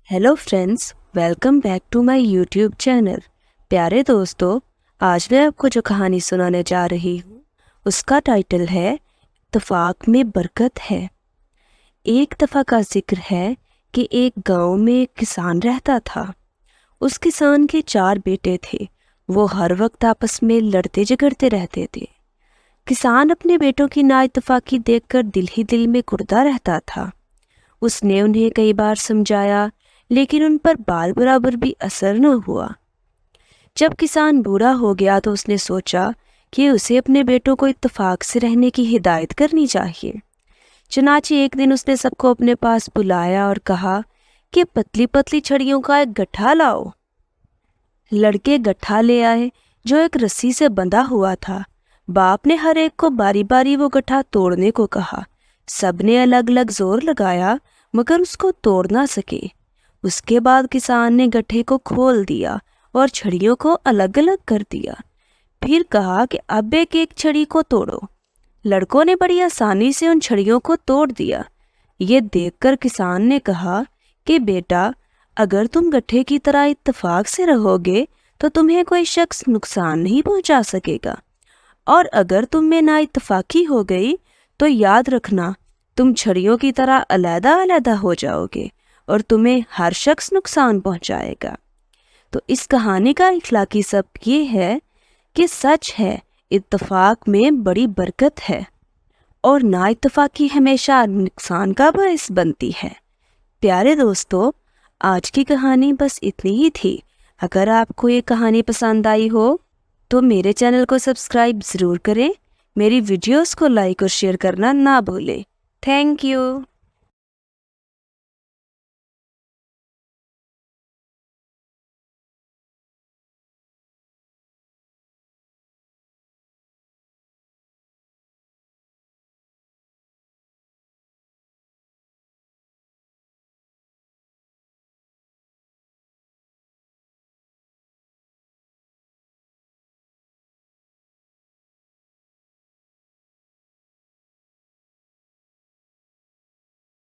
Hello friends, welcome back to my YouTube channel. प्यारे दोस्तों, आज मैं आपको जो कहानी सुनाने जा रही हूँ उसका टाइटल है इत्तेफाक में बरकत है। एक दफ़ा का जिक्र है कि एक गांव में एक किसान रहता था। उस किसान के 4 बेटे थे। वो हर वक्त आपस में लड़ते झगड़ते रहते थे। किसान अपने बेटों की नाइत्तेफाकी देखकर दिल ही दिल में कुढ़ता रहता था। उसने उन्हें कई बार समझाया, लेकिन उन पर बाल बराबर भी असर न हुआ। जब किसान बूढ़ा हो गया तो उसने सोचा कि उसे अपने बेटों को इत्तेफाक से रहने की हिदायत करनी चाहिए। चुनाचे एक दिन उसने सबको अपने पास बुलाया और कहा कि पतली पतली छड़ियों का एक गट्ठा लाओ। लड़के गट्ठा ले आए जो एक रस्सी से बंधा हुआ था। बाप ने हर एक को बारी बारी वो गट्ठा तोड़ने को कहा। सबने अलग अलग जोर लगाया मगर उसको तोड़ ना सके। उसके बाद किसान ने गट्ठे को खोल दिया और छड़ियों को अलग अलग कर दिया। फिर कहा कि अब एक एक छड़ी को तोड़ो। लड़कों ने बड़ी आसानी से उन छड़ियों को तोड़ दिया। ये देखकर किसान ने कहा कि बेटा, अगर तुम गट्ठे की तरह इत्तेफाक से रहोगे तो तुम्हें कोई शख्स नुकसान नहीं पहुंचा सकेगा, और अगर तुम में ना इत्तेफाकी हो गई तो याद रखना, तुम छड़ियों की तरह अलग अलग हो जाओगे और तुम्हें हर शख्स नुकसान पहुंचाएगा। तो इस कहानी का इखलाकी सबक ये है कि सच है, इत्तेफाक में बड़ी बरकत है और ना इत्तेफाकी हमेशा नुकसान का बायस बनती है। प्यारे दोस्तों, आज की कहानी बस इतनी ही थी। अगर आपको ये कहानी पसंद आई हो तो मेरे चैनल को सब्सक्राइब ज़रूर करें। मेरी वीडियोस को लाइक और शेयर करना ना भूलें। Thank you.